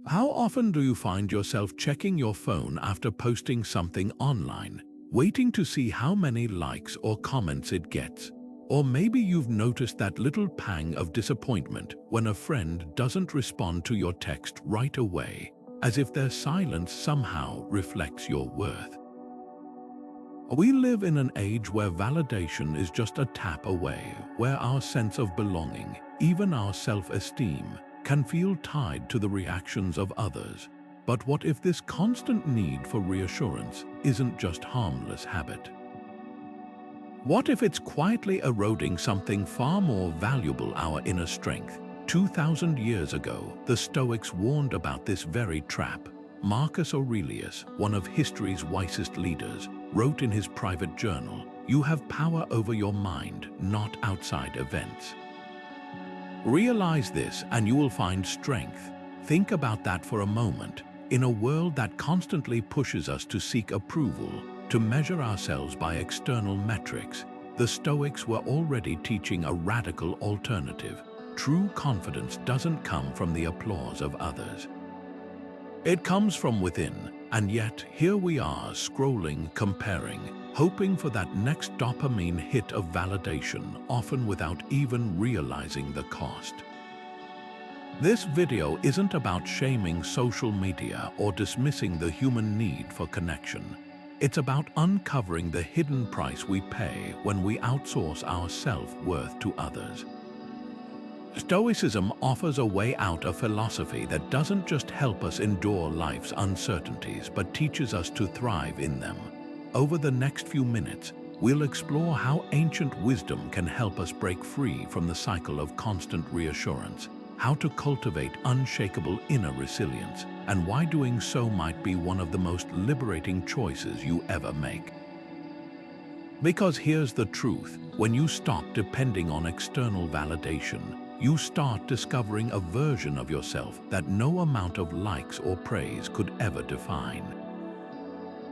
How often do you find yourself checking your phone after posting something online, waiting to see how many likes or comments it gets? Or maybe you've noticed that little pang of disappointment when a friend doesn't respond to your text right away, as if their silence somehow reflects your worth. We live in an age where validation is just a tap away, where our sense of belonging, even our self-esteem, can feel tied to the reactions of others. But what if this constant need for reassurance isn't just harmless habit? What if it's quietly eroding something far more valuable, our inner strength? 2,000 years ago, the Stoics warned about this very trap. Marcus Aurelius, one of history's wisest leaders, wrote in his private journal, "You have power over your mind, not outside events." Realize this and you will find strength. Think about that for a moment. In a world that constantly pushes us to seek approval, to measure ourselves by external metrics, the Stoics were already teaching a radical alternative. True confidence doesn't come from the applause of others. It comes from within, and yet here we are scrolling, comparing, hoping for that next dopamine hit of validation, often without even realizing the cost. This video isn't about shaming social media or dismissing the human need for connection. It's about uncovering the hidden price we pay when we outsource our self-worth to others. Stoicism offers a way out, a philosophy that doesn't just help us endure life's uncertainties, but teaches us to thrive in them. Over the next few minutes, we'll explore how ancient wisdom can help us break free from the cycle of constant reassurance, how to cultivate unshakable inner resilience, and why doing so might be one of the most liberating choices you ever make. Because here's the truth, when you stop depending on external validation, you start discovering a version of yourself that no amount of likes or praise could ever define.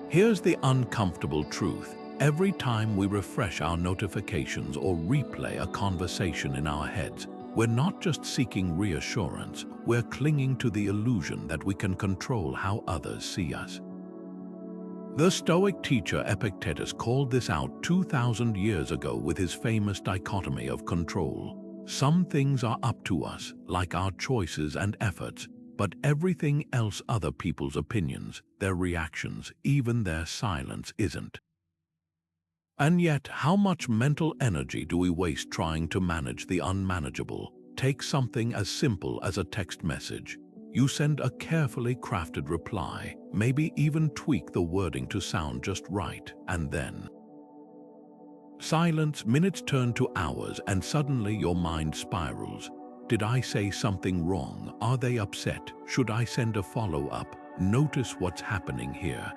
Here's the uncomfortable truth. Every time we refresh our notifications or replay a conversation in our heads, we're not just seeking reassurance, we're clinging to the illusion that we can control how others see us. The Stoic teacher Epictetus called this out 2,000 years ago with his famous dichotomy of control. Some things are up to us, like our choices and efforts, but everything else, other people's opinions, their reactions, even their silence, isn't. And yet, how much mental energy do we waste trying to manage the unmanageable? Take something as simple as a text message. You send a carefully crafted reply, maybe even tweak the wording to sound just right, and then silence. Minutes turn to hours, and suddenly your mind spirals. Did I say something wrong? Are they upset? Should I send a follow-up? Notice what's happening here.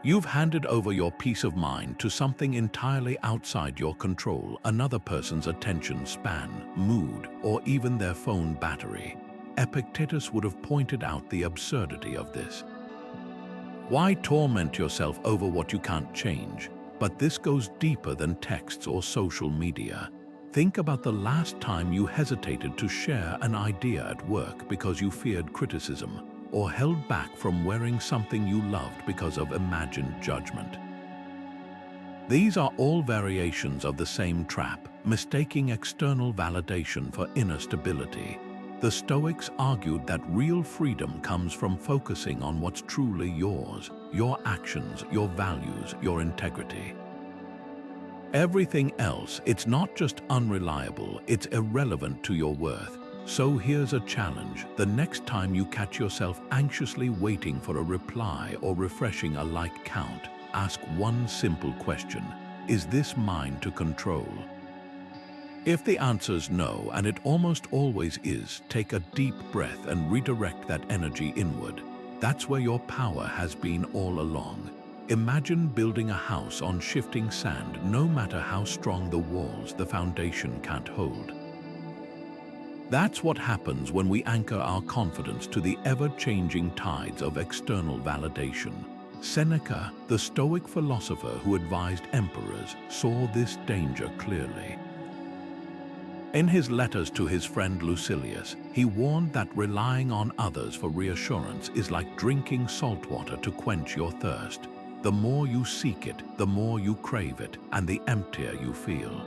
You've handed over your peace of mind to something entirely outside your control, another person's attention span, mood, or even their phone battery. Epictetus would have pointed out the absurdity of this. Why torment yourself over what you can't change? But this goes deeper than texts or social media. Think about the last time you hesitated to share an idea at work because you feared criticism, or held back from wearing something you loved because of imagined judgment. These are all variations of the same trap, mistaking external validation for inner stability. The Stoics argued that real freedom comes from focusing on what's truly yours, your actions, your values, your integrity. Everything else, it's not just unreliable, it's irrelevant to your worth. So here's a challenge. The next time you catch yourself anxiously waiting for a reply or refreshing a like count, ask one simple question: is this mine to control? If the answer's no, and it almost always is, take a deep breath and redirect that energy inward. That's where your power has been all along. Imagine building a house on shifting sand. No matter how strong the walls, the foundation can't hold. That's what happens when we anchor our confidence to the ever-changing tides of external validation. Seneca, the Stoic philosopher who advised emperors, saw this danger clearly. In his letters to his friend Lucilius, he warned that relying on others for reassurance is like drinking salt water to quench your thirst. The more you seek it, the more you crave it, and the emptier you feel.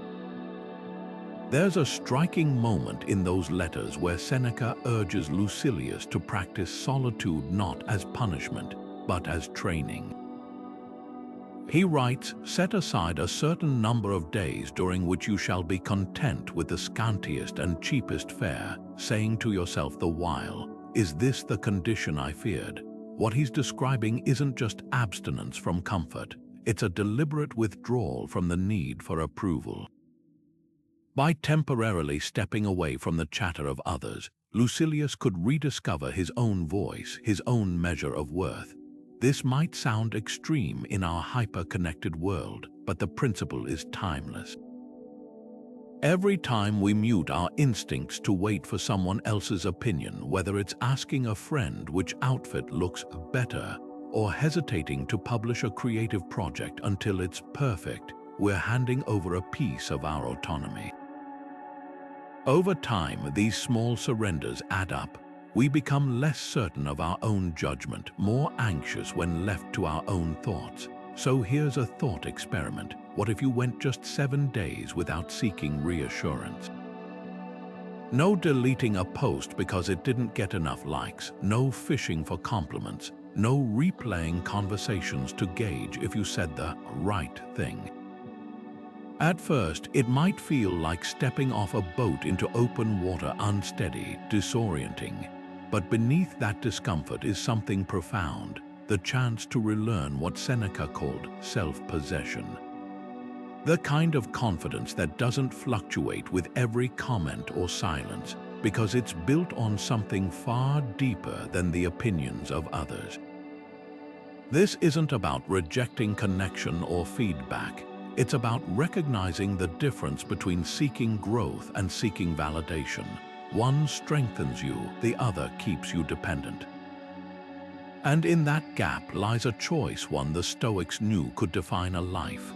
There's a striking moment in those letters where Seneca urges Lucilius to practice solitude not as punishment, but as training. He writes, "Set aside a certain number of days during which you shall be content with the scantiest and cheapest fare, saying to yourself the while, 'Is this the condition I feared?'" What he's describing isn't just abstinence from comfort, it's a deliberate withdrawal from the need for approval. By temporarily stepping away from the chatter of others, Lucilius could rediscover his own voice, his own measure of worth. This might sound extreme in our hyper-connected world, but the principle is timeless. Every time we mute our instincts to wait for someone else's opinion, whether it's asking a friend which outfit looks better, or hesitating to publish a creative project until it's perfect, we're handing over a piece of our autonomy. Over time, these small surrenders add up. We become less certain of our own judgment, more anxious when left to our own thoughts. So here's a thought experiment. What if you went just 7 days without seeking reassurance? No deleting a post because it didn't get enough likes, no fishing for compliments, no replaying conversations to gauge if you said the right thing. At first, it might feel like stepping off a boat into open water, unsteady, disorienting. But beneath that discomfort is something profound, the chance to relearn what Seneca called self-possession. The kind of confidence that doesn't fluctuate with every comment or silence, because it's built on something far deeper than the opinions of others. This isn't about rejecting connection or feedback. It's about recognizing the difference between seeking growth and seeking validation. One strengthens you, the other keeps you dependent. And in that gap lies a choice one the Stoics knew could define a life.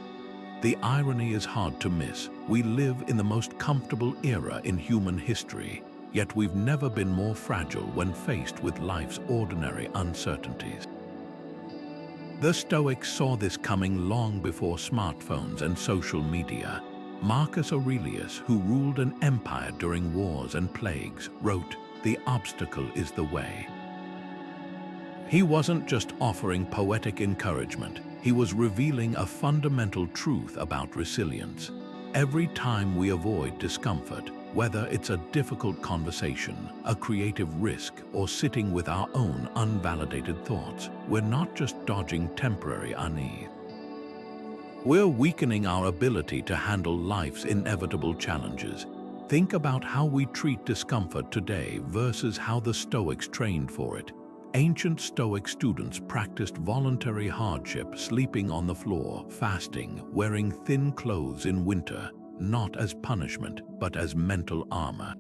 The irony is hard to miss. We live in the most comfortable era in human history, yet we've never been more fragile when faced with life's ordinary uncertainties. The Stoics saw this coming long before smartphones and social media. Marcus Aurelius, who ruled an empire during wars and plagues, wrote, "The obstacle is the way." He wasn't just offering poetic encouragement, he was revealing a fundamental truth about resilience. Every time we avoid discomfort, whether it's a difficult conversation, a creative risk, or sitting with our own unvalidated thoughts, we're not just dodging temporary unease. We're weakening our ability to handle life's inevitable challenges. Think about how we treat discomfort today versus how the Stoics trained for it. Ancient Stoic students practiced voluntary hardship, sleeping on the floor, fasting, wearing thin clothes in winter, not as punishment, but as mental armor.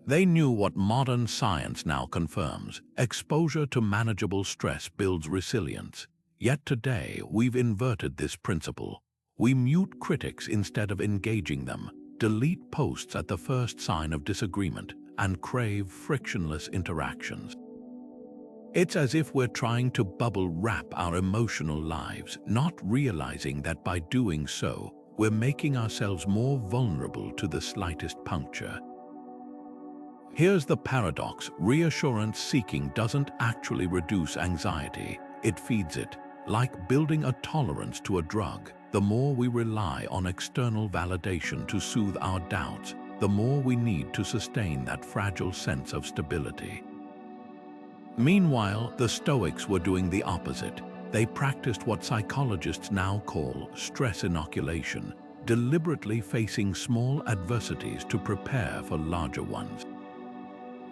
They knew what modern science now confirms: exposure to manageable stress builds resilience. Yet today, we've inverted this principle. We mute critics instead of engaging them, delete posts at the first sign of disagreement, and crave frictionless interactions. It's as if we're trying to bubble wrap our emotional lives, not realizing that by doing so, we're making ourselves more vulnerable to the slightest puncture. Here's the paradox: reassurance seeking doesn't actually reduce anxiety, it feeds it. Like building a tolerance to a drug, the more we rely on external validation to soothe our doubts, the more we need to sustain that fragile sense of stability. Meanwhile, the Stoics were doing the opposite. They practiced what psychologists now call stress inoculation, deliberately facing small adversities to prepare for larger ones.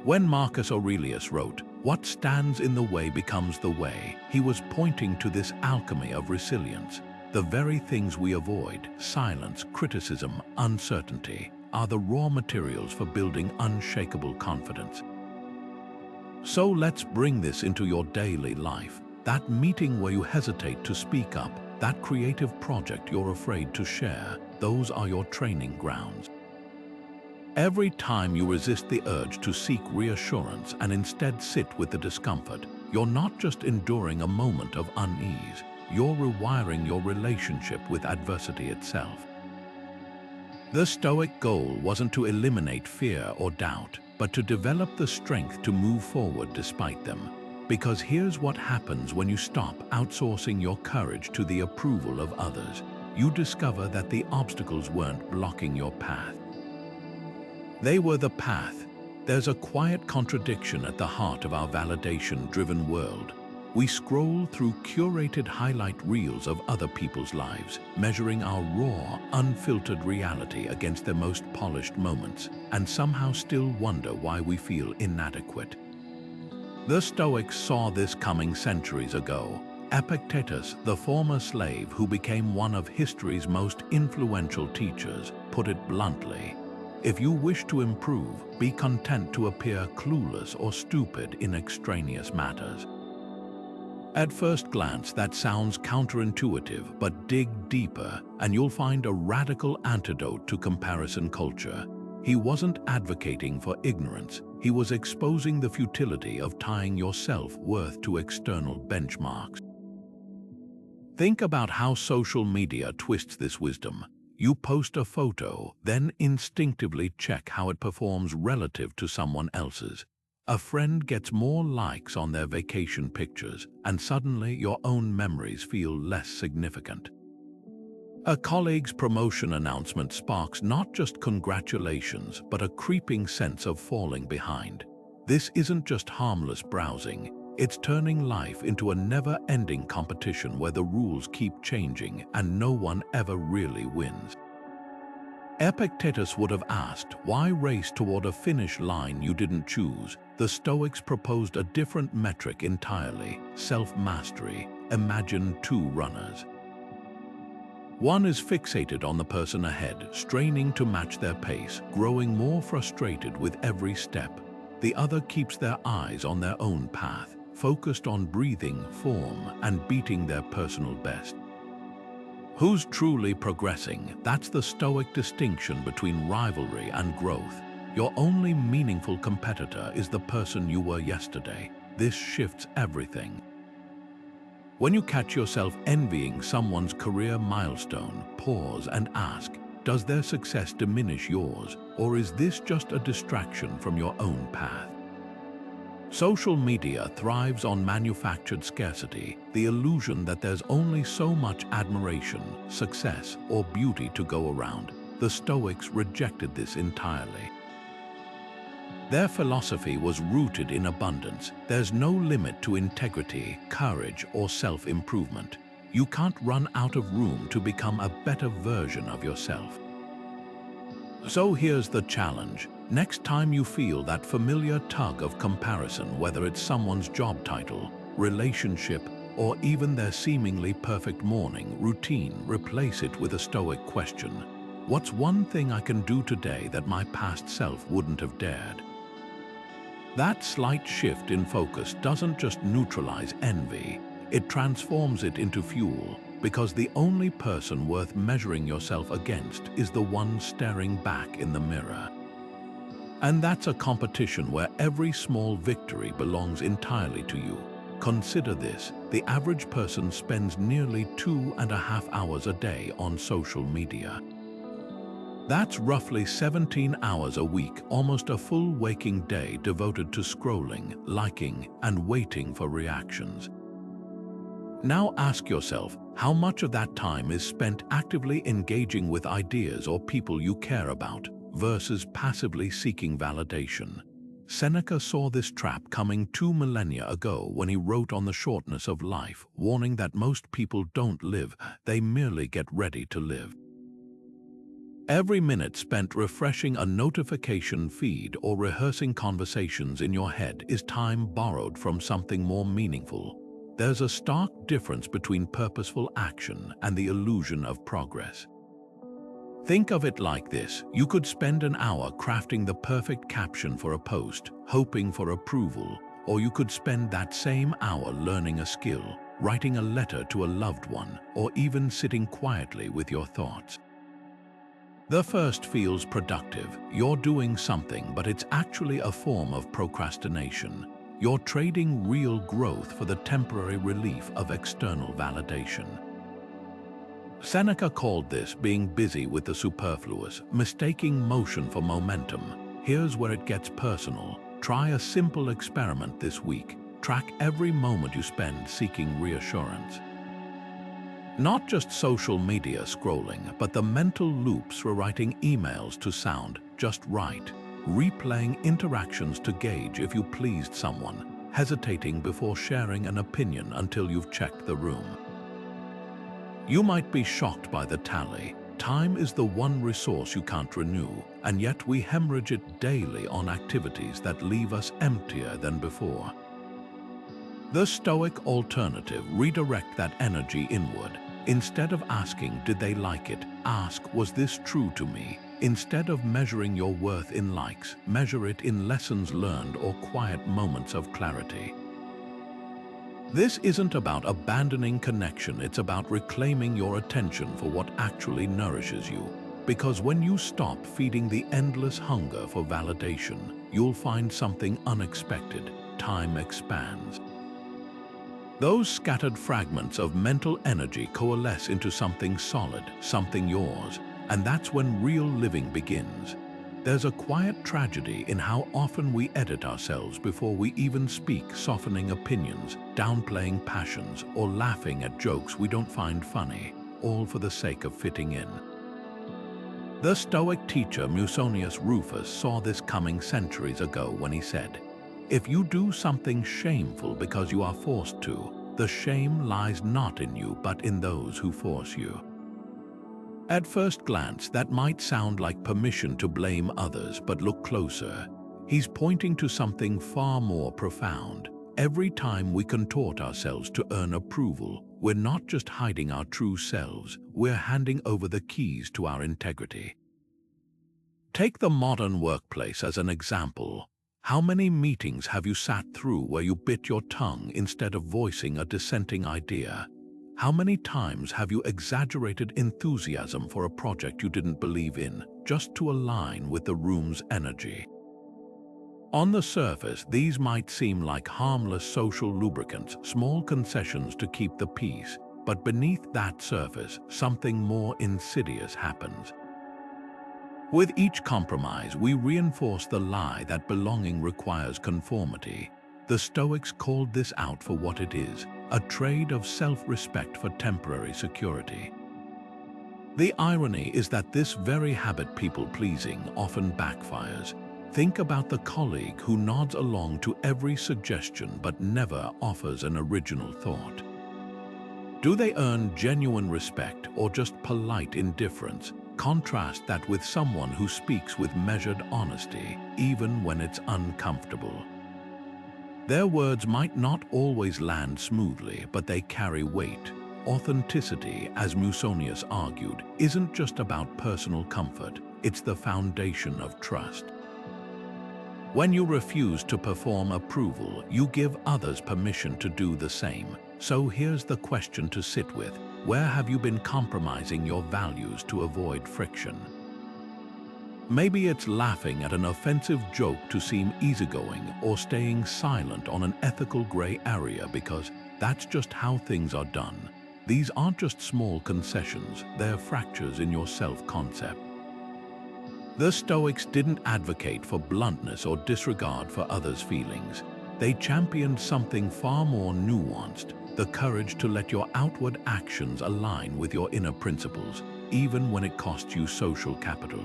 When Marcus Aurelius wrote, "What stands in the way becomes the way," he was pointing to this alchemy of resilience. The very things we avoid, silence, criticism, uncertainty, are the raw materials for building unshakable confidence. So let's bring this into your daily life. That meeting where you hesitate to speak up, that creative project you're afraid to share, those are your training grounds. Every time you resist the urge to seek reassurance and instead sit with the discomfort, you're not just enduring a moment of unease, you're rewiring your relationship with adversity itself. The Stoic goal wasn't to eliminate fear or doubt, but to develop the strength to move forward despite them. Because here's what happens when you stop outsourcing your courage to the approval of others. You discover that the obstacles weren't blocking your path. They were the path. There's a quiet contradiction at the heart of our validation-driven world. We scroll through curated highlight reels of other people's lives, measuring our raw, unfiltered reality against their most polished moments, and somehow still wonder why we feel inadequate. The Stoics saw this coming centuries ago. Epictetus, the former slave who became one of history's most influential teachers, put it bluntly: if you wish to improve, be content to appear clueless or stupid in extraneous matters. At first glance, that sounds counterintuitive, but dig deeper and you'll find a radical antidote to comparison culture. He wasn't advocating for ignorance. He was exposing the futility of tying your self-worth to external benchmarks. Think about how social media twists this wisdom. You post a photo, then instinctively check how it performs relative to someone else's. A friend gets more likes on their vacation pictures, and suddenly your own memories feel less significant. A colleague's promotion announcement sparks not just congratulations, but a creeping sense of falling behind. This isn't just harmless browsing, it's turning life into a never-ending competition where the rules keep changing and no one ever really wins. Epictetus would have asked, why race toward a finish line you didn't choose? The Stoics proposed a different metric entirely: self-mastery. Imagine two runners. One is fixated on the person ahead, straining to match their pace, growing more frustrated with every step. The other keeps their eyes on their own path, focused on breathing, form, and beating their personal best. Who's truly progressing? That's the Stoic distinction between rivalry and growth. Your only meaningful competitor is the person you were yesterday. This shifts everything. When you catch yourself envying someone's career milestone, pause and ask, does their success diminish yours, or is this just a distraction from your own path? Social media thrives on manufactured scarcity, the illusion that there's only so much admiration, success, or beauty to go around. The Stoics rejected this entirely. Their philosophy was rooted in abundance. There's no limit to integrity, courage, or self-improvement. You can't run out of room to become a better version of yourself. So here's the challenge. Next time you feel that familiar tug of comparison, whether it's someone's job title, relationship, or even their seemingly perfect morning routine, replace it with a Stoic question. What's one thing I can do today that my past self wouldn't have dared? That slight shift in focus doesn't just neutralize envy, it transforms it into fuel, because the only person worth measuring yourself against is the one staring back in the mirror. And that's a competition where every small victory belongs entirely to you. Consider this: the average person spends nearly 2.5 hours a day on social media. That's roughly 17 hours a week, almost a full waking day devoted to scrolling, liking, and waiting for reactions. Now ask yourself, how much of that time is spent actively engaging with ideas or people you care about, versus passively seeking validation? Seneca saw this trap coming 2 millennia ago when he wrote on the shortness of life, warning that most people don't live, they merely get ready to live. Every minute spent refreshing a notification feed or rehearsing conversations in your head is time borrowed from something more meaningful. There's a stark difference between purposeful action and the illusion of progress. Think of it like this: you could spend an hour crafting the perfect caption for a post, hoping for approval, or you could spend that same hour learning a skill, writing a letter to a loved one, or even sitting quietly with your thoughts. The first feels productive. You're doing something, but it's actually a form of procrastination. You're trading real growth for the temporary relief of external validation. Seneca called this being busy with the superfluous, mistaking motion for momentum. Here's where it gets personal. Try a simple experiment this week. Track every moment you spend seeking reassurance. Not just social media scrolling, but the mental loops rewriting emails to sound just right, replaying interactions to gauge if you pleased someone, hesitating before sharing an opinion until you've checked the room. You might be shocked by the tally. Time is the one resource you can't renew, and yet we hemorrhage it daily on activities that leave us emptier than before. The Stoic alternative: redirect that energy inward. Instead of asking, did they like it, ask, was this true to me? Instead of measuring your worth in likes, measure it in lessons learned or quiet moments of clarity. This isn't about abandoning connection, it's about reclaiming your attention for what actually nourishes you. Because when you stop feeding the endless hunger for validation, you'll find something unexpected. Time expands. Those scattered fragments of mental energy coalesce into something solid, something yours, and that's when real living begins. There's a quiet tragedy in how often we edit ourselves before we even speak, softening opinions, downplaying passions, or laughing at jokes we don't find funny, all for the sake of fitting in. The Stoic teacher Musonius Rufus saw this coming centuries ago when he said, "If you do something shameful because you are forced to, the shame lies not in you but in those who force you." At first glance, that might sound like permission to blame others, but look closer. He's pointing to something far more profound. Every time we contort ourselves to earn approval, we're not just hiding our true selves, we're handing over the keys to our integrity. Take the modern workplace as an example. How many meetings have you sat through where you bit your tongue instead of voicing a dissenting idea? How many times have you exaggerated enthusiasm for a project you didn't believe in, just to align with the room's energy? On the surface, these might seem like harmless social lubricants, small concessions to keep the peace, but beneath that surface, something more insidious happens. With each compromise, we reinforce the lie that belonging requires conformity. The Stoics called this out for what it is: a trade of self-respect for temporary security. The irony is that this very habit, people-pleasing, often backfires. Think about the colleague who nods along to every suggestion but never offers an original thought. Do they earn genuine respect or just polite indifference? Contrast that with someone who speaks with measured honesty, even when it's uncomfortable. Their words might not always land smoothly, but they carry weight. Authenticity, as Musonius argued, isn't just about personal comfort, it's the foundation of trust. When you refuse to perform approval, you give others permission to do the same. So here's the question to sit with: where have you been compromising your values to avoid friction? Maybe it's laughing at an offensive joke to seem easygoing, or staying silent on an ethical gray area because that's just how things are done. These aren't just small concessions, they're fractures in your self-concept. The Stoics didn't advocate for bluntness or disregard for others' feelings. They championed something far more nuanced: the courage to let your outward actions align with your inner principles, even when it costs you social capital.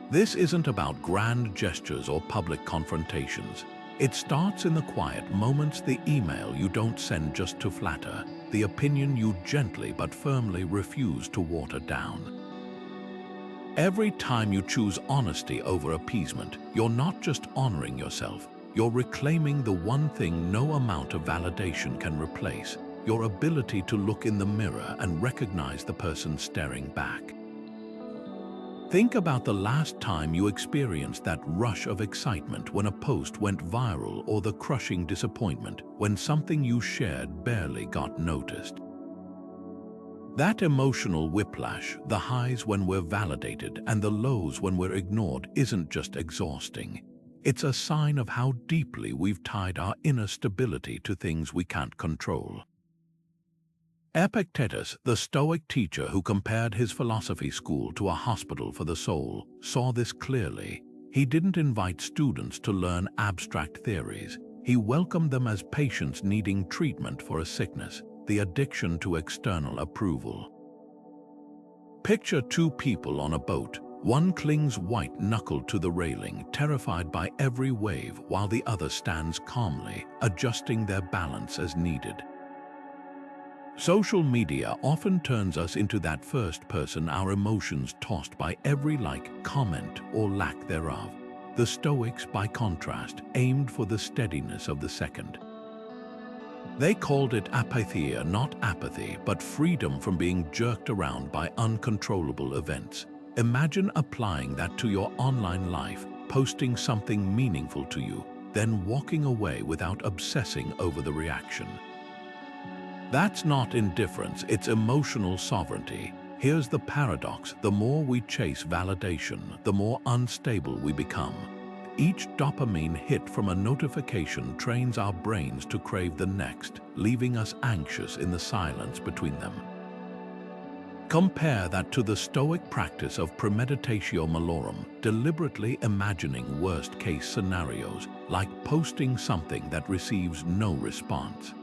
This isn't about grand gestures or public confrontations. It starts in the quiet moments: the email you don't send just to flatter, the opinion you gently but firmly refuse to water down. Every time you choose honesty over appeasement, you're not just honoring yourself, you're reclaiming the one thing no amount of validation can replace: your ability to look in the mirror and recognize the person staring back. Think about the last time you experienced that rush of excitement when a post went viral, or the crushing disappointment when something you shared barely got noticed. That emotional whiplash, the highs when we're validated and the lows when we're ignored, isn't just exhausting. It's a sign of how deeply we've tied our inner stability to things we can't control. Epictetus, the Stoic teacher who compared his philosophy school to a hospital for the soul, saw this clearly. He didn't invite students to learn abstract theories. He welcomed them as patients needing treatment for a sickness, the addiction to external approval. Picture two people on a boat. One clings white-knuckled to the railing, terrified by every wave, while the other stands calmly, adjusting their balance as needed. Social media often turns us into that first person, our emotions tossed by every like, comment, or lack thereof. The Stoics, by contrast, aimed for the steadiness of the second. They called it apatheia, not apathy, but freedom from being jerked around by uncontrollable events. Imagine applying that to your online life, posting something meaningful to you, then walking away without obsessing over the reaction. That's not indifference, it's emotional sovereignty. Here's the paradox: the more we chase validation, the more unstable we become. Each dopamine hit from a notification trains our brains to crave the next, leaving us anxious in the silence between them. Compare that to the Stoic practice of premeditatio malorum, deliberately imagining worst-case scenarios, like posting something that receives no response.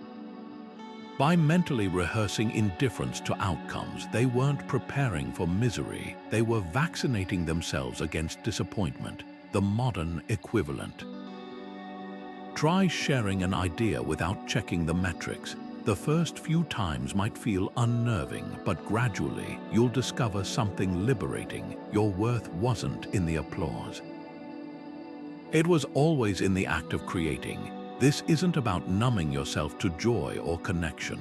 By mentally rehearsing indifference to outcomes, they weren't preparing for misery, they were vaccinating themselves against disappointment, the modern equivalent. Try sharing an idea without checking the metrics. The first few times might feel unnerving, but gradually you'll discover something liberating. Your worth wasn't in the applause. It was always in the act of creating. This isn't about numbing yourself to joy or connection.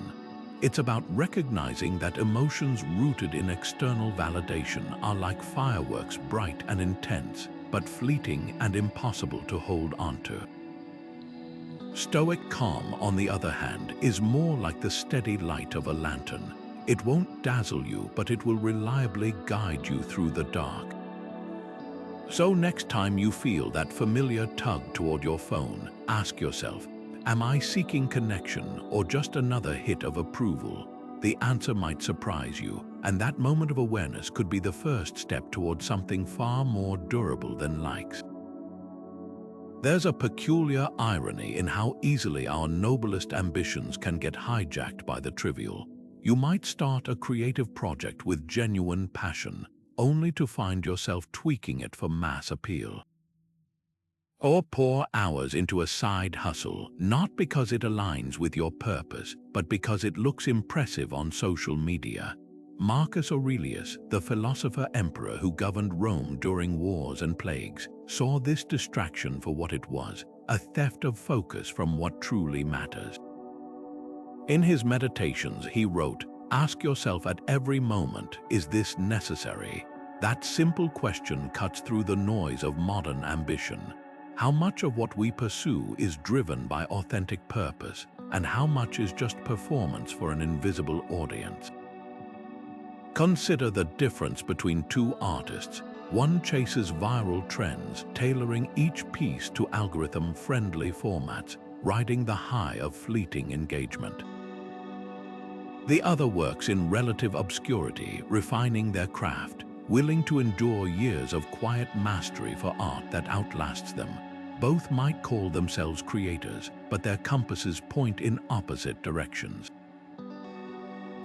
It's about recognizing that emotions rooted in external validation are like fireworks, bright and intense, but fleeting and impossible to hold onto. Stoic calm, on the other hand, is more like the steady light of a lantern. It won't dazzle you, but it will reliably guide you through the dark. So next time you feel that familiar tug toward your phone, ask yourself, am I seeking connection or just another hit of approval? The answer might surprise you, and that moment of awareness could be the first step toward something far more durable than likes. There's a peculiar irony in how easily our noblest ambitions can get hijacked by the trivial. You might start a creative project with genuine passion, only to find yourself tweaking it for mass appeal. Or pour hours into a side hustle, not because it aligns with your purpose, but because it looks impressive on social media. Marcus Aurelius, the philosopher emperor who governed Rome during wars and plagues, saw this distraction for what it was, a theft of focus from what truly matters. In his meditations, he wrote, "Ask yourself at every moment, is this necessary?" That simple question cuts through the noise of modern ambition. How much of what we pursue is driven by authentic purpose, and how much is just performance for an invisible audience? Consider the difference between two artists. One chases viral trends, tailoring each piece to algorithm-friendly formats, riding the high of fleeting engagement. The other works in relative obscurity, refining their craft, willing to endure years of quiet mastery for art that outlasts them. Both might call themselves creators, but their compasses point in opposite directions.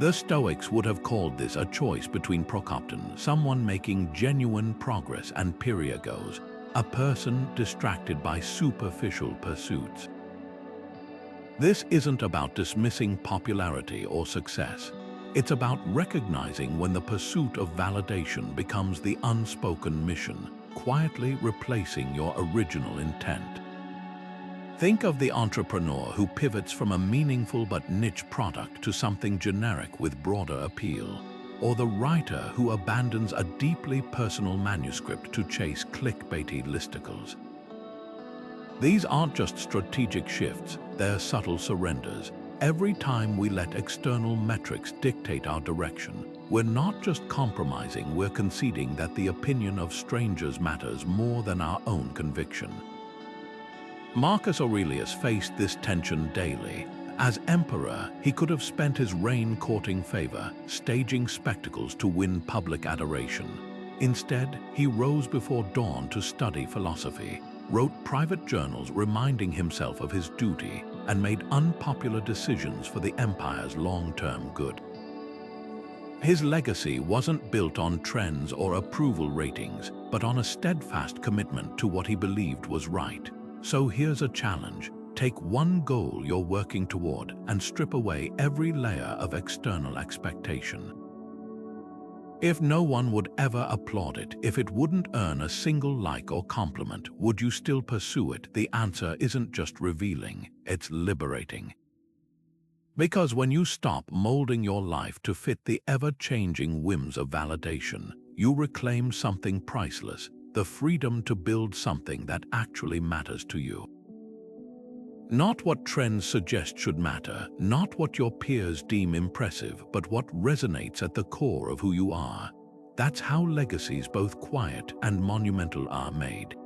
The Stoics would have called this a choice between prokopton, someone making genuine progress, and periagos, a person distracted by superficial pursuits. This isn't about dismissing popularity or success. It's about recognizing when the pursuit of validation becomes the unspoken mission, quietly replacing your original intent. Think of the entrepreneur who pivots from a meaningful but niche product to something generic with broader appeal, or the writer who abandons a deeply personal manuscript to chase clickbaity listicles. These aren't just strategic shifts, they're subtle surrenders. Every time we let external metrics dictate our direction, we're not just compromising, we're conceding that the opinion of strangers matters more than our own conviction. Marcus Aurelius faced this tension daily. As emperor, he could have spent his reign courting favor, staging spectacles to win public adoration. Instead, he rose before dawn to study philosophy, wrote private journals reminding himself of his duty, and made unpopular decisions for the empire's long-term good. His legacy wasn't built on trends or approval ratings, but on a steadfast commitment to what he believed was right. So here's a challenge. Take one goal you're working toward and strip away every layer of external expectation. If no one would ever applaud it, if it wouldn't earn a single like or compliment, would you still pursue it? The answer isn't just revealing, it's liberating. Because when you stop molding your life to fit the ever-changing whims of validation, you reclaim something priceless, the freedom to build something that actually matters to you. Not what trends suggest should matter, not what your peers deem impressive, but what resonates at the core of who you are. That's how legacies, both quiet and monumental, are made.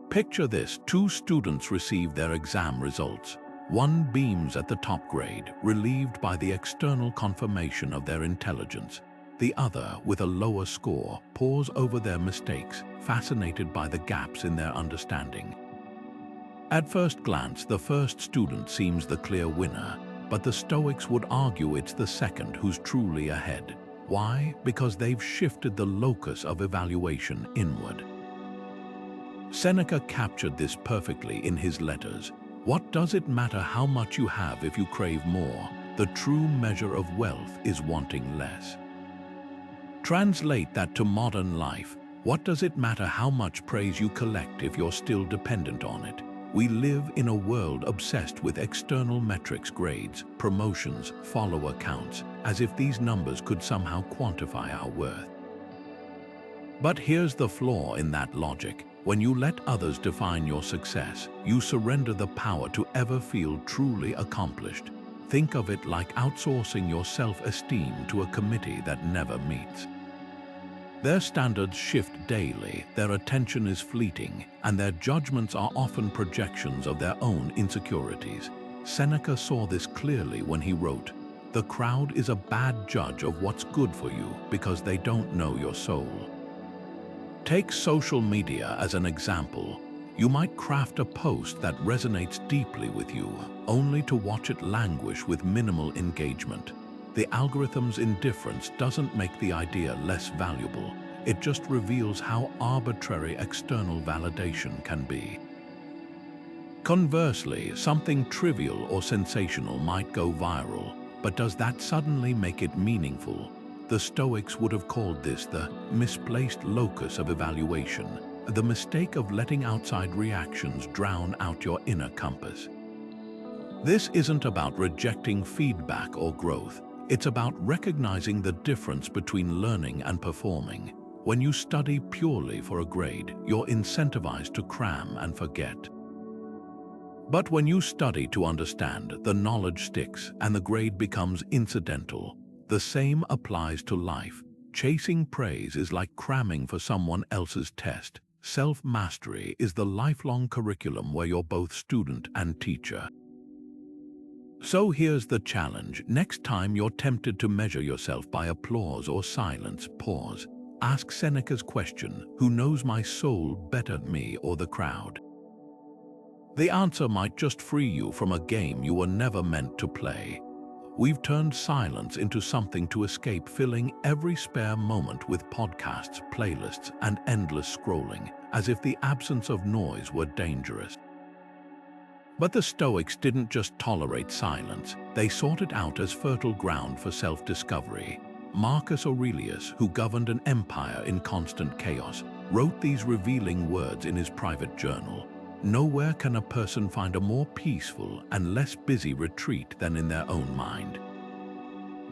Picture this: two students receive their exam results. One beams at the top grade, relieved by the external confirmation of their intelligence. The other, with a lower score, pores over their mistakes, fascinated by the gaps in their understanding. At first glance, the first student seems the clear winner, but the Stoics would argue it's the second who's truly ahead. Why? Because they've shifted the locus of evaluation inward. Seneca captured this perfectly in his letters. What does it matter how much you have if you crave more? The true measure of wealth is wanting less. Translate that to modern life. What does it matter how much praise you collect if you're still dependent on it? We live in a world obsessed with external metrics, grades, promotions, follower counts, as if these numbers could somehow quantify our worth. But here's the flaw in that logic. When you let others define your success, you surrender the power to ever feel truly accomplished. Think of it like outsourcing your self-esteem to a committee that never meets. Their standards shift daily, their attention is fleeting, and their judgments are often projections of their own insecurities. Seneca saw this clearly when he wrote, "The crowd is a bad judge of what's good for you because they don't know your soul." Take social media as an example. You might craft a post that resonates deeply with you, only to watch it languish with minimal engagement. The algorithm's indifference doesn't make the idea less valuable. It just reveals how arbitrary external validation can be. Conversely, something trivial or sensational might go viral, but does that suddenly make it meaningful? The Stoics would have called this the misplaced locus of evaluation, the mistake of letting outside reactions drown out your inner compass. This isn't about rejecting feedback or growth. It's about recognizing the difference between learning and performing. When you study purely for a grade, you're incentivized to cram and forget. But when you study to understand, the knowledge sticks and the grade becomes incidental. The same applies to life. Chasing praise is like cramming for someone else's test. Self-mastery is the lifelong curriculum where you're both student and teacher. So here's the challenge. Next time you're tempted to measure yourself by applause or silence, pause. Ask Seneca's question, who knows my soul better, me or the crowd? The answer might just free you from a game you were never meant to play. We've turned silence into something to escape, filling every spare moment with podcasts, playlists, and endless scrolling, as if the absence of noise were dangerous. But the Stoics didn't just tolerate silence, they sought it out as fertile ground for self-discovery. Marcus Aurelius, who governed an empire in constant chaos, wrote these revealing words in his private journal. Nowhere can a person find a more peaceful and less busy retreat than in their own mind.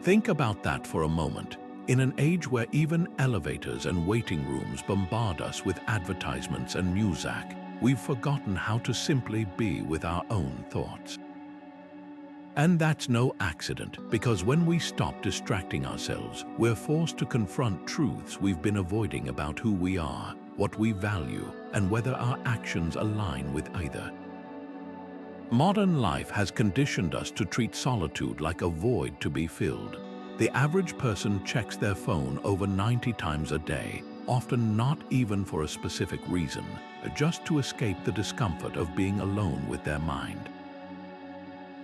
Think about that for a moment. In an age where even elevators and waiting rooms bombard us with advertisements and music, we've forgotten how to simply be with our own thoughts. And that's no accident, because when we stop distracting ourselves, we're forced to confront truths we've been avoiding about who we are, what we value, and whether our actions align with either. Modern life has conditioned us to treat solitude like a void to be filled. The average person checks their phone over 90 times a day, often not even for a specific reason, just to escape the discomfort of being alone with their mind.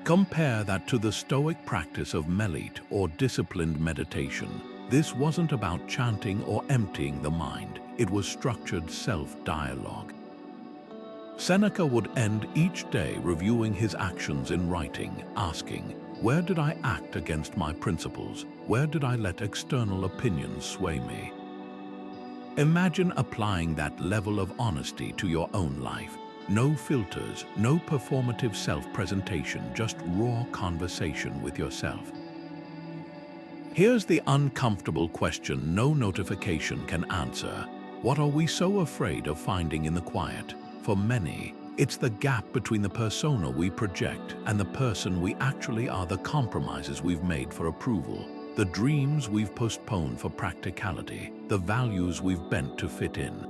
Compare that to the Stoic practice of melite or disciplined meditation. This wasn't about chanting or emptying the mind, it was structured self-dialogue. Seneca would end each day reviewing his actions in writing, asking, "Where did I act against my principles? Where did I let external opinions sway me?" Imagine applying that level of honesty to your own life. No filters, no performative self-presentation, just raw conversation with yourself. Here's the uncomfortable question no notification can answer. What are we so afraid of finding in the quiet? For many, it's the gap between the persona we project and the person we actually are, the compromises we've made for approval, the dreams we've postponed for practicality, the values we've bent to fit in.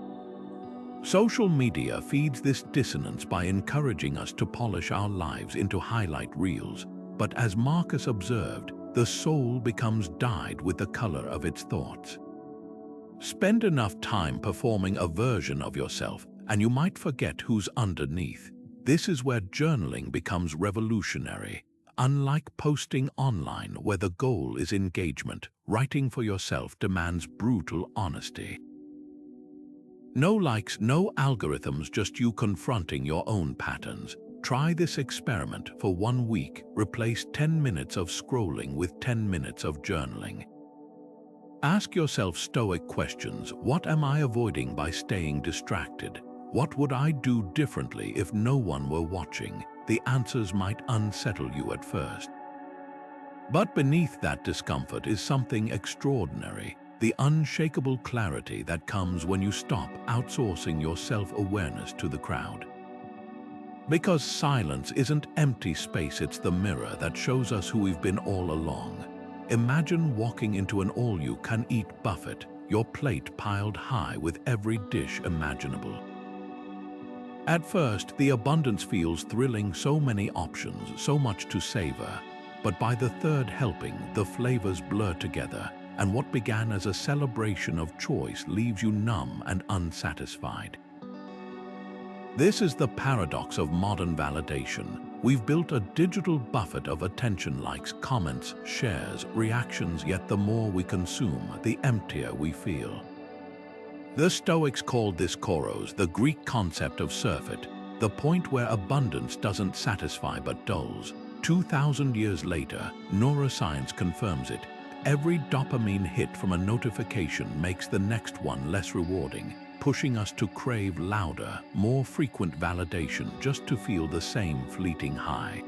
Social media feeds this dissonance by encouraging us to polish our lives into highlight reels. But as Marcus observed, the soul becomes dyed with the color of its thoughts. Spend enough time performing a version of yourself, and you might forget who's underneath. This is where journaling becomes revolutionary. Unlike posting online, where the goal is engagement, writing for yourself demands brutal honesty. No likes, no algorithms, just you confronting your own patterns. Try this experiment for 1 week. Replace 10 minutes of scrolling with 10 minutes of journaling. Ask yourself Stoic questions. What am I avoiding by staying distracted? What would I do differently if no one were watching? The answers might unsettle you at first. But beneath that discomfort is something extraordinary. The unshakable clarity that comes when you stop outsourcing your self-awareness to the crowd. Because silence isn't empty space, it's the mirror that shows us who we've been all along. Imagine walking into an all-you-can-eat buffet, your plate piled high with every dish imaginable. At first, the abundance feels thrilling, so many options, so much to savor. But by the third helping, the flavors blur together, and what began as a celebration of choice leaves you numb and unsatisfied. This is the paradox of modern validation. We've built a digital buffet of attention, likes, comments, shares, reactions, yet the more we consume, the emptier we feel. The Stoics called this koros, the Greek concept of surfeit, the point where abundance doesn't satisfy but dulls. 2,000 years later, neuroscience confirms it. Every dopamine hit from a notification makes the next one less rewarding, pushing us to crave louder, more frequent validation just to feel the same fleeting high.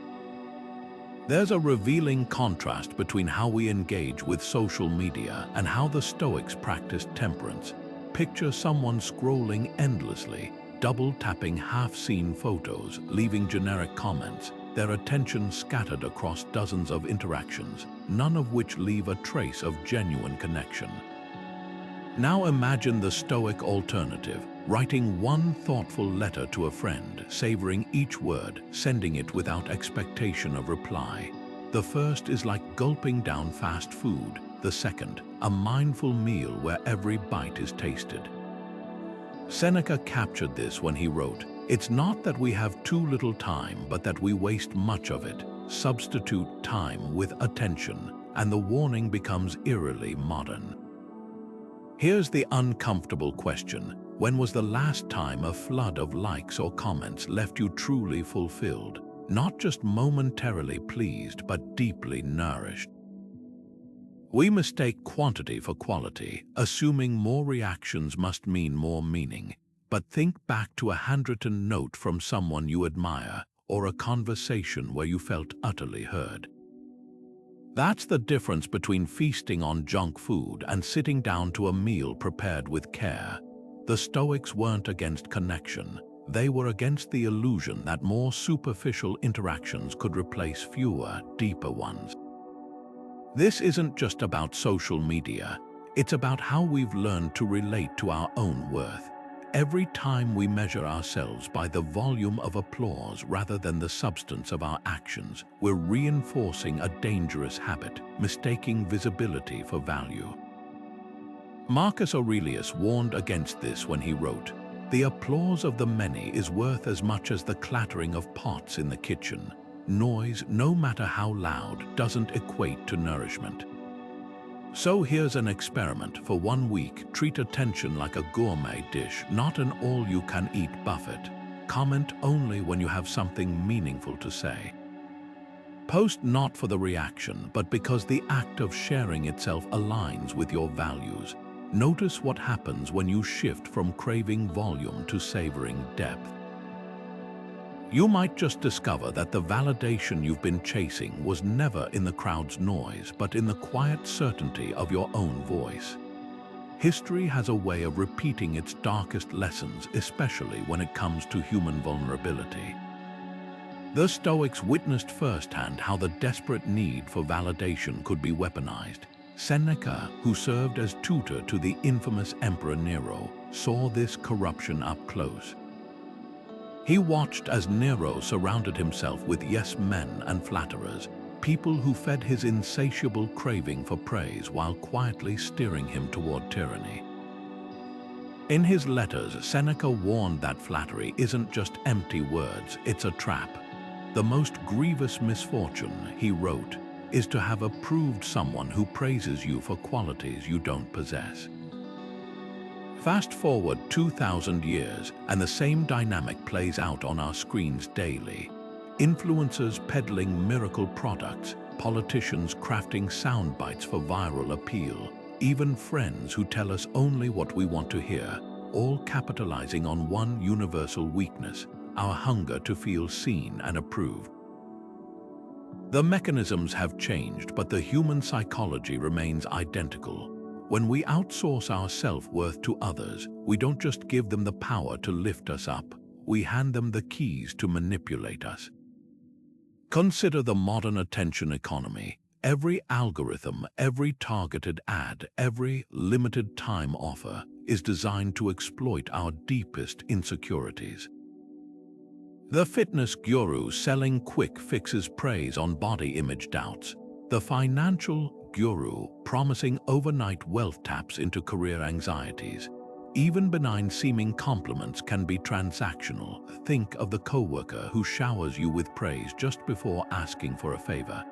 There's a revealing contrast between how we engage with social media and how the Stoics practiced temperance. Picture someone scrolling endlessly, double-tapping half-seen photos, leaving generic comments, their attention scattered across dozens of interactions, none of which leave a trace of genuine connection. Now imagine the Stoic alternative, writing one thoughtful letter to a friend, savoring each word, sending it without expectation of reply. The first is like gulping down fast food, the second, a mindful meal where every bite is tasted. Seneca captured this when he wrote, "It's not that we have too little time, but that we waste much of it. Substitute time with attention, and the warning becomes eerily modern." Here's the uncomfortable question. When was the last time a flood of likes or comments left you truly fulfilled? Not just momentarily pleased, but deeply nourished. We mistake quantity for quality, assuming more reactions must mean more meaning. But think back to a handwritten note from someone you admire, or a conversation where you felt utterly heard. That's the difference between feasting on junk food and sitting down to a meal prepared with care. The Stoics weren't against connection. They were against the illusion that more superficial interactions could replace fewer, deeper ones. This isn't just about social media. It's about how we've learned to relate to our own worth. Every time we measure ourselves by the volume of applause rather than the substance of our actions, we're reinforcing a dangerous habit, mistaking visibility for value. Marcus Aurelius warned against this when he wrote, "The applause of the many is worth as much as the clattering of pots in the kitchen. Noise, no matter how loud, doesn't equate to nourishment." So here's an experiment. For 1 week, treat attention like a gourmet dish, not an all-you-can-eat buffet. Comment only when you have something meaningful to say. Post not for the reaction, but because the act of sharing itself aligns with your values. Notice what happens when you shift from craving volume to savoring depth. You might just discover that the validation you've been chasing was never in the crowd's noise, but in the quiet certainty of your own voice. History has a way of repeating its darkest lessons, especially when it comes to human vulnerability. The Stoics witnessed firsthand how the desperate need for validation could be weaponized. Seneca, who served as tutor to the infamous Emperor Nero, saw this corruption up close. He watched as Nero surrounded himself with yes-men and flatterers, people who fed his insatiable craving for praise while quietly steering him toward tyranny. In his letters, Seneca warned that flattery isn't just empty words, it's a trap. The most grievous misfortune, he wrote, is to have approved someone who praises you for qualities you don't possess. Fast forward 2,000 years, and the same dynamic plays out on our screens daily. Influencers peddling miracle products, politicians crafting sound bites for viral appeal, even friends who tell us only what we want to hear, all capitalizing on one universal weakness, our hunger to feel seen and approved. The mechanisms have changed, but the human psychology remains identical. When we outsource our self-worth to others, we don't just give them the power to lift us up, we hand them the keys to manipulate us. Consider the modern attention economy. Every algorithm, every targeted ad, every limited time offer is designed to exploit our deepest insecurities. The fitness guru selling quick fixes preys on body image doubts. The financial guru promising overnight wealth taps into career anxieties. Even benign-seeming compliments can be transactional. Think of the coworker who showers you with praise just before asking for a favor.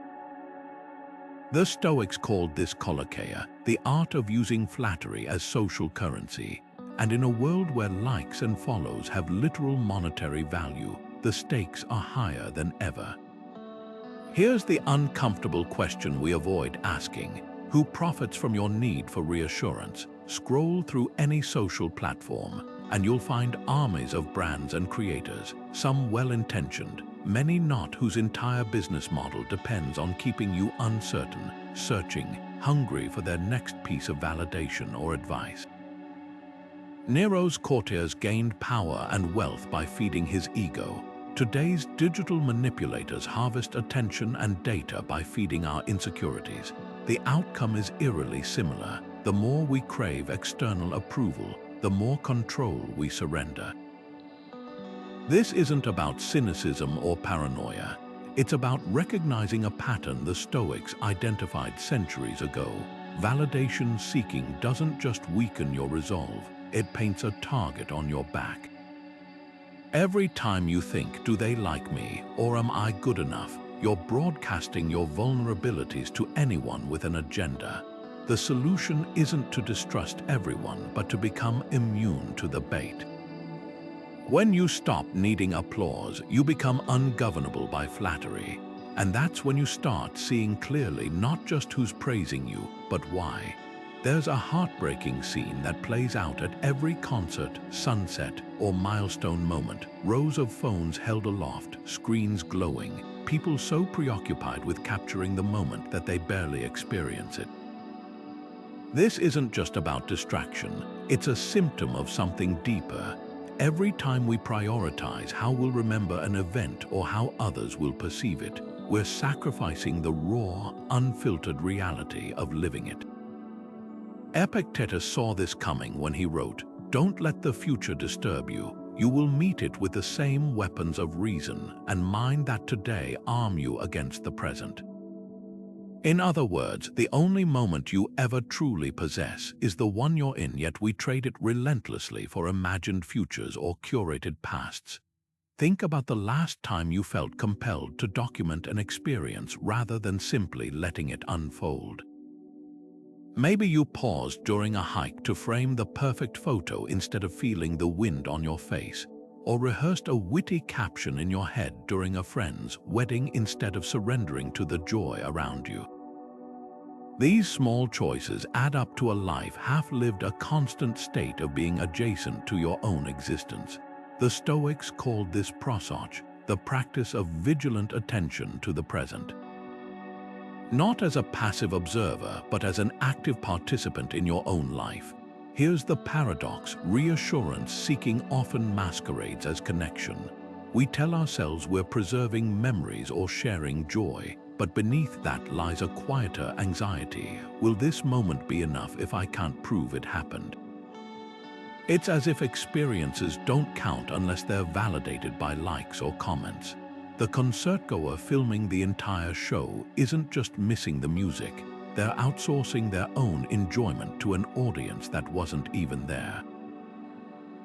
The Stoics called this kolokeia, the art of using flattery as social currency. And in a world where likes and follows have literal monetary value, the stakes are higher than ever. Here's the uncomfortable question we avoid asking. Who profits from your need for reassurance? Scroll through any social platform, and you'll find armies of brands and creators, some well-intentioned, many not, whose entire business model depends on keeping you uncertain, searching, hungry for their next piece of validation or advice. Nero's courtiers gained power and wealth by feeding his ego. Today's digital manipulators harvest attention and data by feeding our insecurities. The outcome is eerily similar. The more we crave external approval, the more control we surrender. This isn't about cynicism or paranoia. It's about recognizing a pattern the Stoics identified centuries ago. Validation seeking doesn't just weaken your resolve, it paints a target on your back. Every time you think, do they like me, or am I good enough, you're broadcasting your vulnerabilities to anyone with an agenda. The solution isn't to distrust everyone, but to become immune to the bait. When you stop needing applause, you become ungovernable by flattery. And that's when you start seeing clearly not just who's praising you, but why. There's a heartbreaking scene that plays out at every concert, sunset, or milestone moment. Rows of phones held aloft, screens glowing, people so preoccupied with capturing the moment that they barely experience it. This isn't just about distraction, it's a symptom of something deeper. every time we prioritize how we'll remember an event or how others will perceive it, we're sacrificing the raw, unfiltered reality of living it. Epictetus saw this coming when he wrote, "Don't let the future disturb you. You will meet it with the same weapons of reason and mind that today arm you against the present." In other words, the only moment you ever truly possess is the one you're in, yet we trade it relentlessly for imagined futures or curated pasts. Think about the last time you felt compelled to document an experience rather than simply letting it unfold. Maybe you paused during a hike to frame the perfect photo instead of feeling the wind on your face, or rehearsed a witty caption in your head during a friend's wedding instead of surrendering to the joy around you. These small choices add up to a life half-lived, a constant state of being adjacent to your own existence. The Stoics called this prosauch, the practice of vigilant attention to the present. Not as a passive observer, but as an active participant in your own life. Here's the paradox: reassurance seeking often masquerades as connection. We tell ourselves we're preserving memories or sharing joy, but beneath that lies a quieter anxiety. Will this moment be enough if I can't prove it happened? It's as if experiences don't count unless they're validated by likes or comments. The concertgoer filming the entire show isn't just missing the music, they're outsourcing their own enjoyment to an audience that wasn't even there.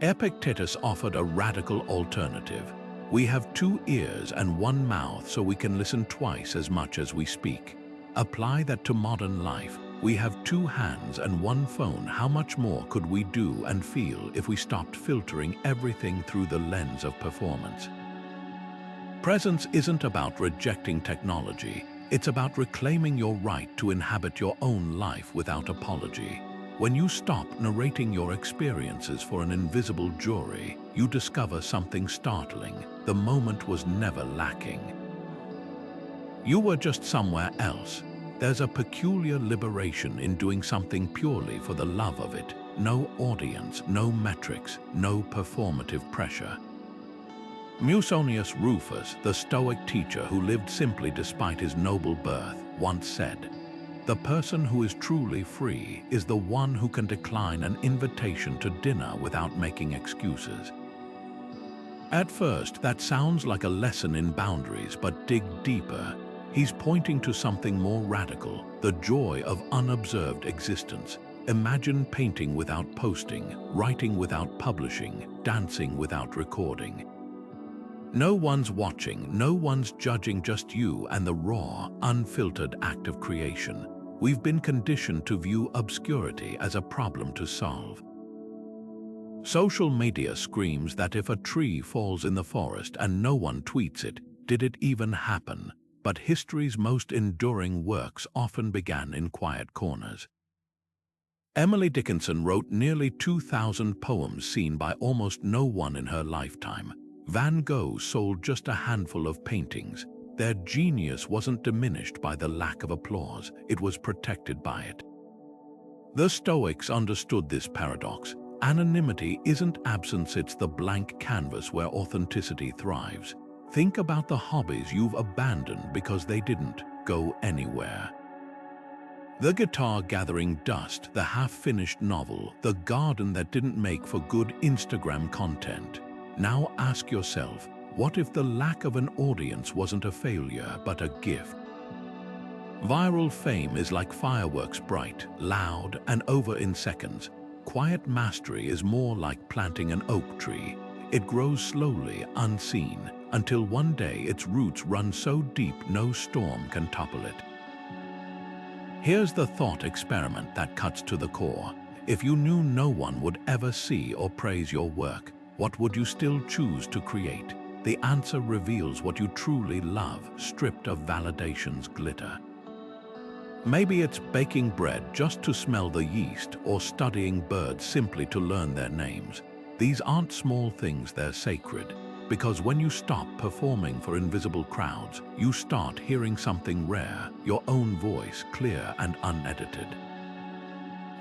Epictetus offered a radical alternative. We have 2 ears and 1 mouth, so we can listen twice as much as we speak. Apply that to modern life. We have 2 hands and 1 phone. How much more could we do and feel if we stopped filtering everything through the lens of performance? Presence isn't about rejecting technology. It's about reclaiming your right to inhabit your own life without apology. When you stop narrating your experiences for an invisible jury, you discover something startling. The moment was never lacking. You were just somewhere else. There's a peculiar liberation in doing something purely for the love of it. No audience, no metrics, no performative pressure. Musonius Rufus, the Stoic teacher who lived simply despite his noble birth, once said, "The person who is truly free is the one who can decline an invitation to dinner without making excuses." At first, that sounds like a lesson in boundaries, but dig deeper. He's pointing to something more radical, the joy of unobserved existence. Imagine painting without posting, writing without publishing, dancing without recording. No one's watching, no one's judging, just you and the raw, unfiltered act of creation. We've been conditioned to view obscurity as a problem to solve. Social media screams that if a tree falls in the forest and no one tweets it, did it even happen? But history's most enduring works often began in quiet corners. Emily Dickinson wrote nearly 2,000 poems seen by almost no one in her lifetime. Van Gogh sold just a handful of paintings. Their genius wasn't diminished by the lack of applause, it was protected by it. The Stoics understood this paradox. Anonymity isn't absence, it's the blank canvas where authenticity thrives. Think about the hobbies you've abandoned because they didn't go anywhere. The guitar gathering dust, the half-finished novel, the garden that didn't make for good Instagram content. Now ask yourself, what if the lack of an audience wasn't a failure but a gift? Viral fame is like fireworks, bright, loud, and over in seconds. Quiet mastery is more like planting an oak tree. It grows slowly, unseen, until one day its roots run so deep no storm can topple it. Here's the thought experiment that cuts to the core. If you knew no one would ever see or praise your work, what would you still choose to create? The answer reveals what you truly love, stripped of validation's glitter. Maybe it's baking bread just to smell the yeast, or studying birds simply to learn their names. These aren't small things, they're sacred. Because when you stop performing for invisible crowds, you start hearing something rare, your own voice, clear and unedited.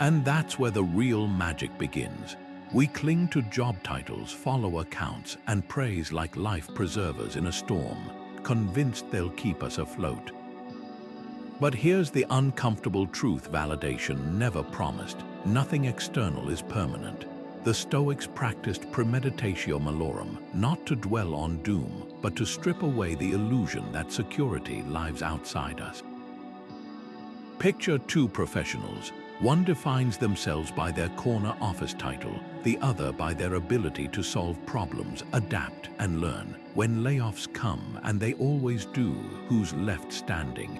And that's where the real magic begins. We cling to job titles, follow accounts, and praise like life preservers in a storm, convinced they'll keep us afloat. But here's the uncomfortable truth validation never promised. Nothing external is permanent. The Stoics practiced premeditatio malorum, not to dwell on doom, but to strip away the illusion that security lies outside us. Picture two professionals. One defines themselves by their corner office title, the other by their ability to solve problems, adapt, and learn. When layoffs come, and they always do, who's left standing?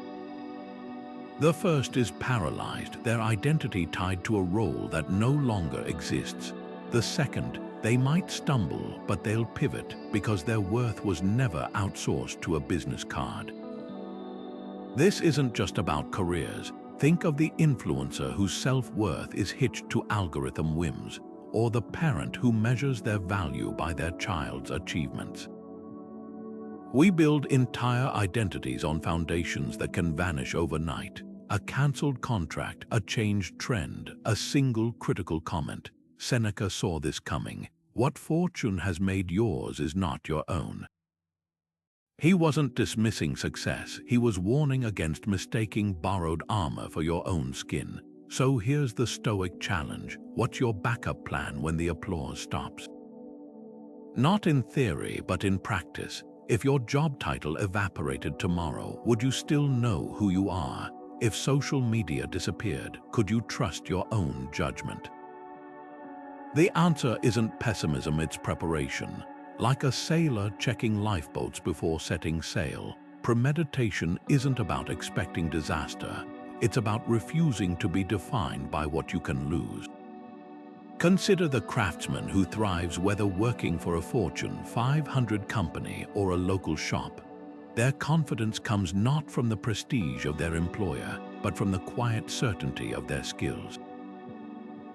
The first is paralyzed, their identity tied to a role that no longer exists. The second, they might stumble, but they'll pivot because their worth was never outsourced to a business card. This isn't just about careers. Think of the influencer whose self-worth is hitched to algorithm whims, or the parent who measures their value by their child's achievements. We build entire identities on foundations that can vanish overnight. A cancelled contract, a changed trend, a single critical comment. Seneca saw this coming. What fortune has made yours is not your own. He wasn't dismissing success, he was warning against mistaking borrowed armor for your own skin. So here's the Stoic challenge. What's your backup plan when the applause stops? Not in theory, but in practice. If your job title evaporated tomorrow, would you still know who you are? If social media disappeared, could you trust your own judgment? The answer isn't pessimism, it's preparation. Like a sailor checking lifeboats before setting sail, premeditation isn't about expecting disaster. It's about refusing to be defined by what you can lose. Consider the craftsman who thrives whether working for a Fortune 500 company or a local shop. Their confidence comes not from the prestige of their employer, but from the quiet certainty of their skills.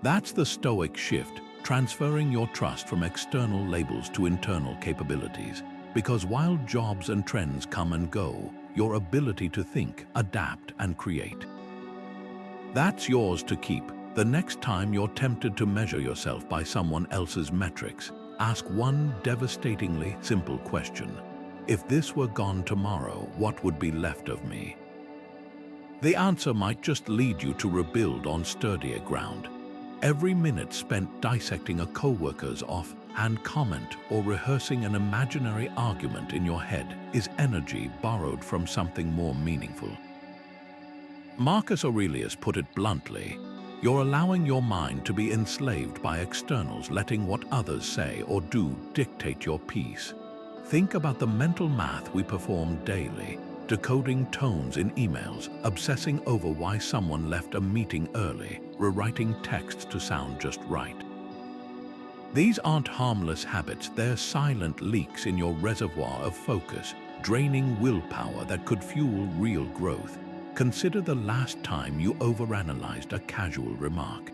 That's the Stoic shift, transferring your trust from external labels to internal capabilities. Because while jobs and trends come and go, your ability to think, adapt, and create, that's yours to keep. The next time you're tempted to measure yourself by someone else's metrics, ask one devastatingly simple question. If this were gone tomorrow, what would be left of me? The answer might just lead you to rebuild on sturdier ground. Every minute spent dissecting a coworker's offhand comment or rehearsing an imaginary argument in your head is energy borrowed from something more meaningful. Marcus Aurelius put it bluntly, you're allowing your mind to be enslaved by externals, letting what others say or do dictate your peace. Think about the mental math we perform daily, decoding tones in emails, obsessing over why someone left a meeting early, rewriting texts to sound just right. These aren't harmless habits, they're silent leaks in your reservoir of focus, draining willpower that could fuel real growth. Consider the last time you overanalyzed a casual remark.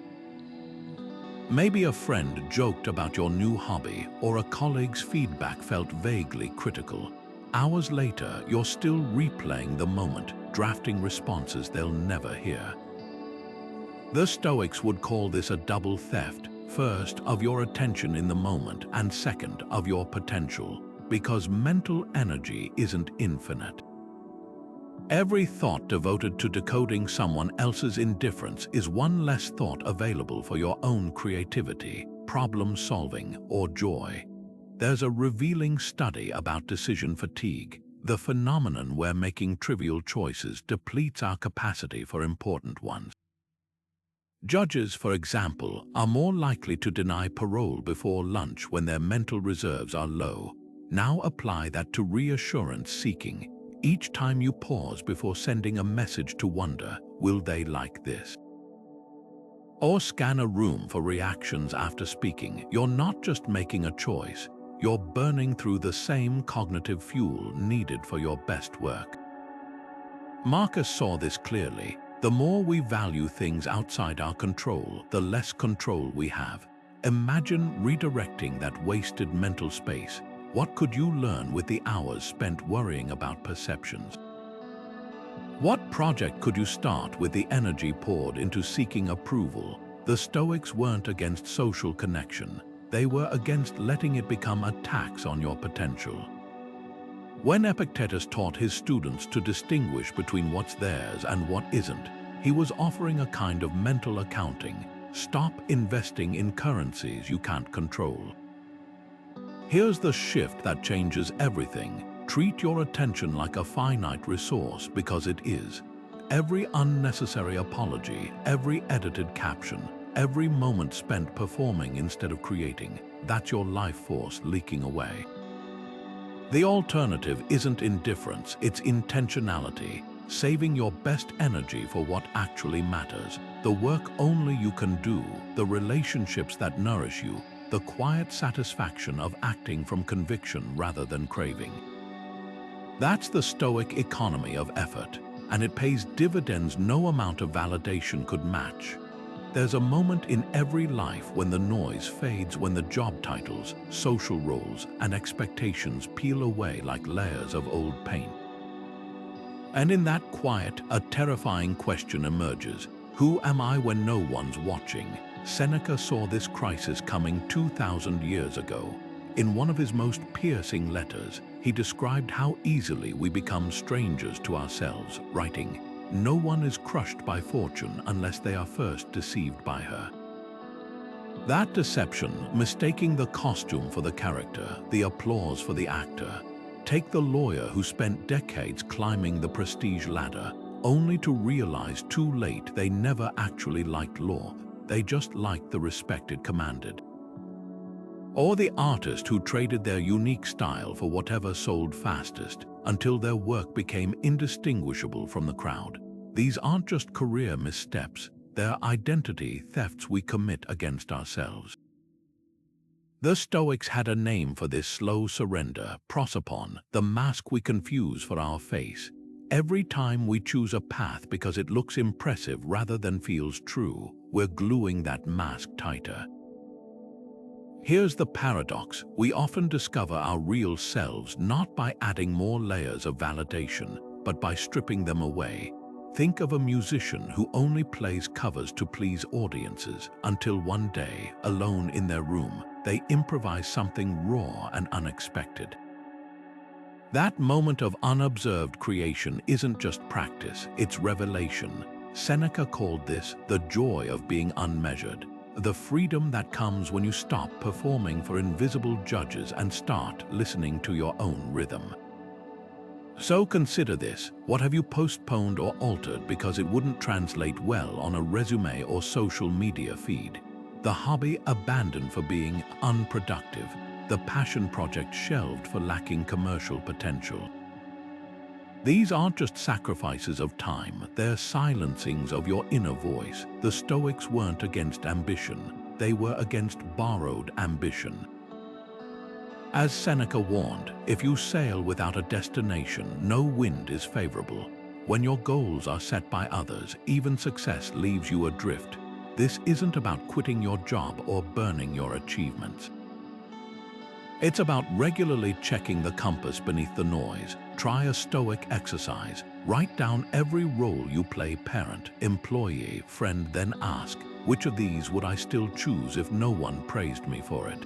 Maybe a friend joked about your new hobby, or a colleague's feedback felt vaguely critical. Hours later, you're still replaying the moment, drafting responses they'll never hear. The Stoics would call this a double theft, first of your attention in the moment, and second of your potential, because mental energy isn't infinite. Every thought devoted to decoding someone else's indifference is one less thought available for your own creativity, problem-solving, or joy. There's a revealing study about decision fatigue, the phenomenon where making trivial choices depletes our capacity for important ones. Judges, for example, are more likely to deny parole before lunch when their mental reserves are low. Now apply that to reassurance seeking. Each time you pause before sending a message to wonder, will they like this? Or scan a room for reactions after speaking. You're not just making a choice, you're burning through the same cognitive fuel needed for your best work. Marcus saw this clearly. The more we value things outside our control, the less control we have. Imagine redirecting that wasted mental space. What could you learn with the hours spent worrying about perceptions? What project could you start with the energy poured into seeking approval? The Stoics weren't against social connection. They were against letting it become a tax on your potential. When Epictetus taught his students to distinguish between what's theirs and what isn't, he was offering a kind of mental accounting. Stop investing in currencies you can't control. Here's the shift that changes everything. Treat your attention like a finite resource because it is. Every unnecessary apology, every edited caption, every moment spent performing instead of creating, that's your life force leaking away. The alternative isn't indifference, it's intentionality, saving your best energy for what actually matters, the work only you can do, the relationships that nourish you, the quiet satisfaction of acting from conviction rather than craving. That's the Stoic economy of effort, and it pays dividends no amount of validation could match. There's a moment in every life when the noise fades, when the job titles, social roles, and expectations peel away like layers of old paint. And in that quiet, a terrifying question emerges. Who am I when no one's watching? Seneca saw this crisis coming 2,000 years ago. In one of his most piercing letters, he described how easily we become strangers to ourselves, writing, "No one is crushed by fortune unless they are first deceived by her." That deception, mistaking the costume for the character, the applause for the actor. Take the lawyer who spent decades climbing the prestige ladder, only to realize too late they never actually liked law. They just liked the respect it commanded. Or the artist who traded their unique style for whatever sold fastest, until their work became indistinguishable from the crowd. These aren't just career missteps, they're identity thefts we commit against ourselves. The Stoics had a name for this slow surrender, prosopon, the mask we confuse for our face. Every time we choose a path because it looks impressive rather than feels true, we're gluing that mask tighter. Here's the paradox. We often discover our real selves not by adding more layers of validation, but by stripping them away. Think of a musician who only plays covers to please audiences until one day, alone in their room, they improvise something raw and unexpected. That moment of unobserved creation isn't just practice, it's revelation. Seneca called this the joy of being unmeasured, the freedom that comes when you stop performing for invisible judges and start listening to your own rhythm. So consider this. What have you postponed or altered because it wouldn't translate well on a resume or social media feed? The hobby abandoned for being unproductive, the passion project shelved for lacking commercial potential. These aren't just sacrifices of time, they're silencings of your inner voice. The Stoics weren't against ambition, they were against borrowed ambition. As Seneca warned, if you sail without a destination, no wind is favorable. When your goals are set by others, even success leaves you adrift. This isn't about quitting your job or burning your achievements. It's about regularly checking the compass beneath the noise. Try a Stoic exercise. Write down every role you play: parent, employee, friend, then ask, which of these would I still choose if no one praised me for it?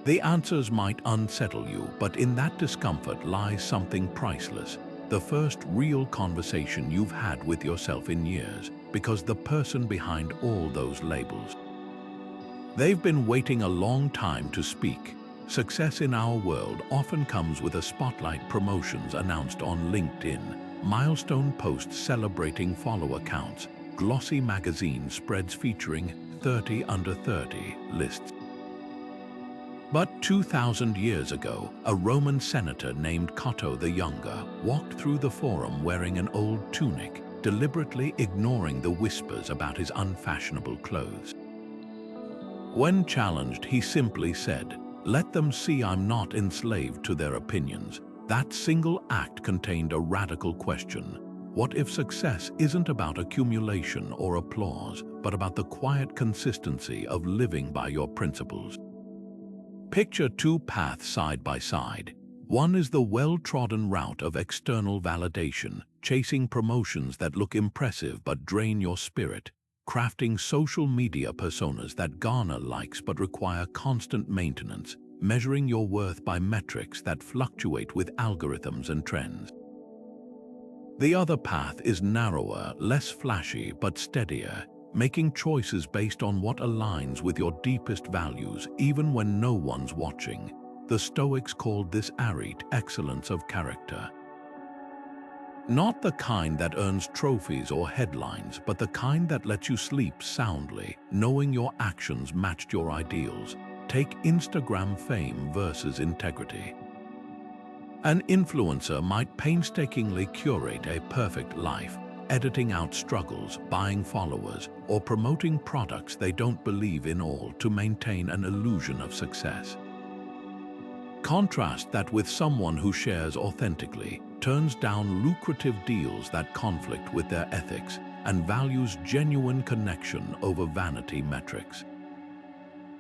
The answers might unsettle you, but in that discomfort lies something priceless. The first real conversation you've had with yourself in years, because the person behind all those labels, they've been waiting a long time to speak. Success in our world often comes with a spotlight, promotions announced on LinkedIn, milestone posts celebrating follower counts, glossy magazine spreads featuring 30 under 30 lists. But 2,000 years ago, a Roman senator named Cato the Younger walked through the forum wearing an old tunic, deliberately ignoring the whispers about his unfashionable clothes. When challenged, he simply said, "Let them see I'm not enslaved to their opinions." That single act contained a radical question. What if success isn't about accumulation or applause, but about the quiet consistency of living by your principles? Picture two paths side by side. One is the well-trodden route of external validation, chasing promotions that look impressive but drain your spirit. crafting social media personas that garner likes but require constant maintenance, measuring your worth by metrics that fluctuate with algorithms and trends. The other path is narrower, less flashy, but steadier, making choices based on what aligns with your deepest values, even when no one's watching. The Stoics called this arete excellence of character. Not the kind that earns trophies or headlines, but the kind that lets you sleep soundly, knowing your actions matched your ideals. Take Instagram fame versus integrity. An influencer might painstakingly curate a perfect life, editing out struggles, buying followers, or promoting products they don't believe in, all to maintain an illusion of success. Contrast that with someone who shares authentically, turns down lucrative deals that conflict with their ethics, and values genuine connection over vanity metrics.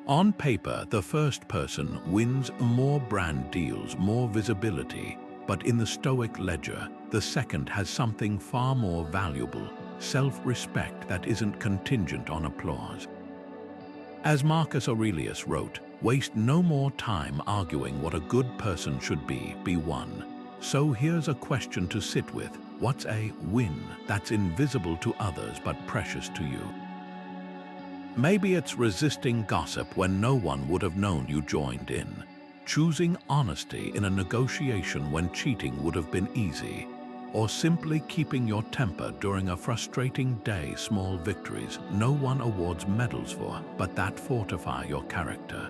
On paper, the first person wins more brand deals, more visibility, but in the Stoic ledger, the second has something far more valuable, self-respect that isn't contingent on applause. As Marcus Aurelius wrote, "Waste no more time arguing what a good person should be one." So here's a question to sit with. What's a win that's invisible to others but precious to you? Maybe it's resisting gossip when no one would have known you joined in, choosing honesty in a negotiation when cheating would have been easy, or simply keeping your temper during a frustrating day. Small victories no one awards medals for, but that fortify your character.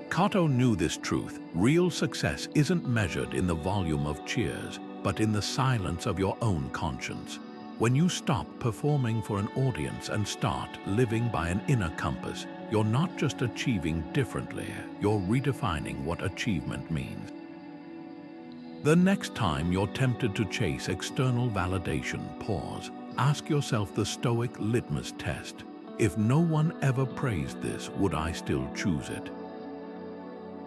Cato knew this truth. Real success isn't measured in the volume of cheers, but in the silence of your own conscience. When you stop performing for an audience and start living by an inner compass, you're not just achieving differently, you're redefining what achievement means. The next time you're tempted to chase external validation, pause. Ask yourself the Stoic litmus test. If no one ever praised this, would I still choose it?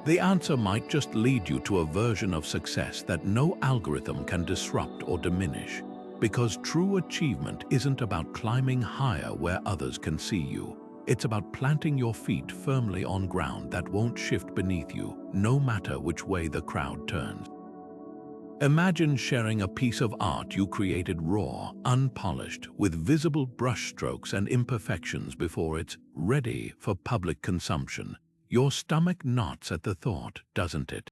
The answer might just lead you to a version of success that no algorithm can disrupt or diminish. Because true achievement isn't about climbing higher where others can see you. It's about planting your feet firmly on ground that won't shift beneath you, no matter which way the crowd turns. Imagine sharing a piece of art you created raw, unpolished, with visible brushstrokes and imperfections before it's ready for public consumption. Your stomach knots at the thought, doesn't it?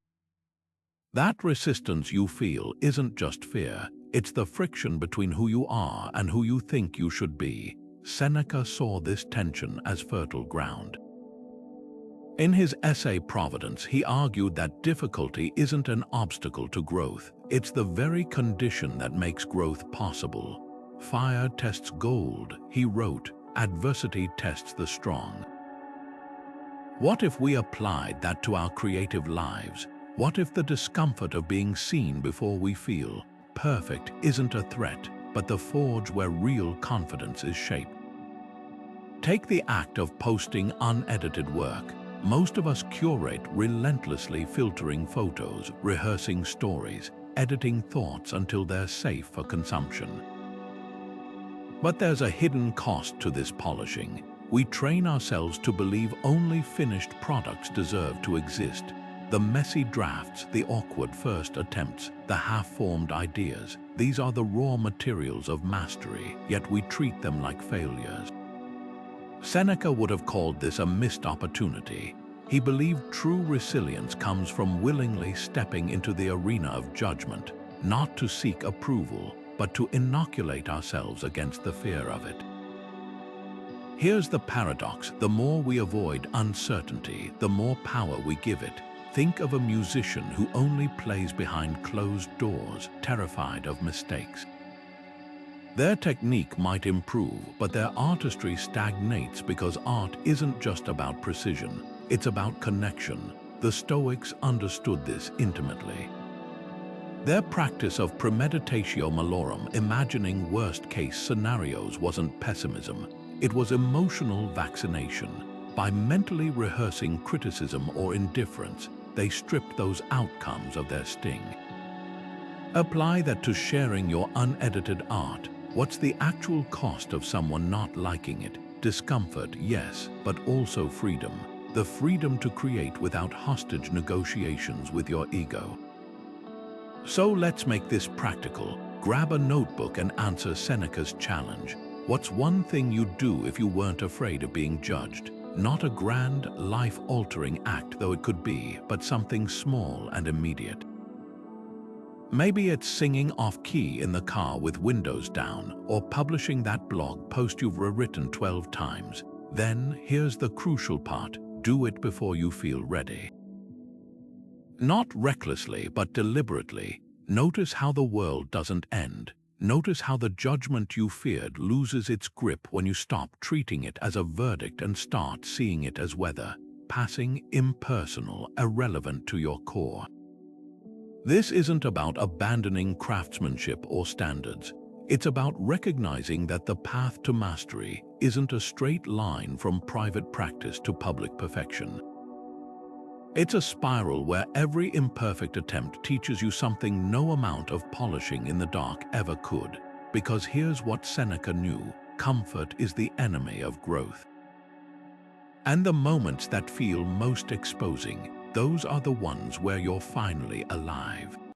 That resistance you feel isn't just fear. It's the friction between who you are and who you think you should be. Seneca saw this tension as fertile ground. In his essay Providence, he argued that difficulty isn't an obstacle to growth. It's the very condition that makes growth possible. Fire tests gold, he wrote. Adversity tests the strong. What if we applied that to our creative lives? What if the discomfort of being seen before we feel perfect isn't a threat, but the forge where real confidence is shaped? Take the act of posting unedited work. Most of us curate relentlessly, filtering photos, rehearsing stories, editing thoughts until they're safe for consumption. But there's a hidden cost to this polishing. We train ourselves to believe only finished products deserve to exist. The messy drafts, the awkward first attempts, the half-formed ideas, these are the raw materials of mastery, yet we treat them like failures. Seneca would have called this a missed opportunity. He believed true resilience comes from willingly stepping into the arena of judgment, not to seek approval, but to inoculate ourselves against the fear of it. Here's the paradox: the more we avoid uncertainty, the more power we give it. Think of a musician who only plays behind closed doors, terrified of mistakes. Their technique might improve, but their artistry stagnates because art isn't just about precision, it's about connection. The Stoics understood this intimately. Their practice of premeditatio malorum, imagining worst-case scenarios, wasn't pessimism, it was emotional vaccination. By mentally rehearsing criticism or indifference, they stripped those outcomes of their sting. Apply that to sharing your unedited art. What's the actual cost of someone not liking it? Discomfort, yes, but also freedom. The freedom to create without hostage negotiations with your ego. So let's make this practical. Grab a notebook and answer Seneca's challenge. What's one thing you'd do if you weren't afraid of being judged? Not a grand, life-altering act, though it could be, but something small and immediate. Maybe it's singing off-key in the car with windows down, or publishing that blog post you've rewritten 12 times. Then, here's the crucial part. Do it before you feel ready. Not recklessly, but deliberately. Notice how the world doesn't end. Notice how the judgment you feared loses its grip when you stop treating it as a verdict and start seeing it as weather, passing, impersonal, irrelevant to your core. This isn't about abandoning craftsmanship or standards. It's about recognizing that the path to mastery isn't a straight line from private practice to public perfection. It's a spiral where every imperfect attempt teaches you something no amount of polishing in the dark ever could. Because here's what Seneca knew: comfort is the enemy of growth. And the moments that feel most exposing, those are the ones where you're finally alive.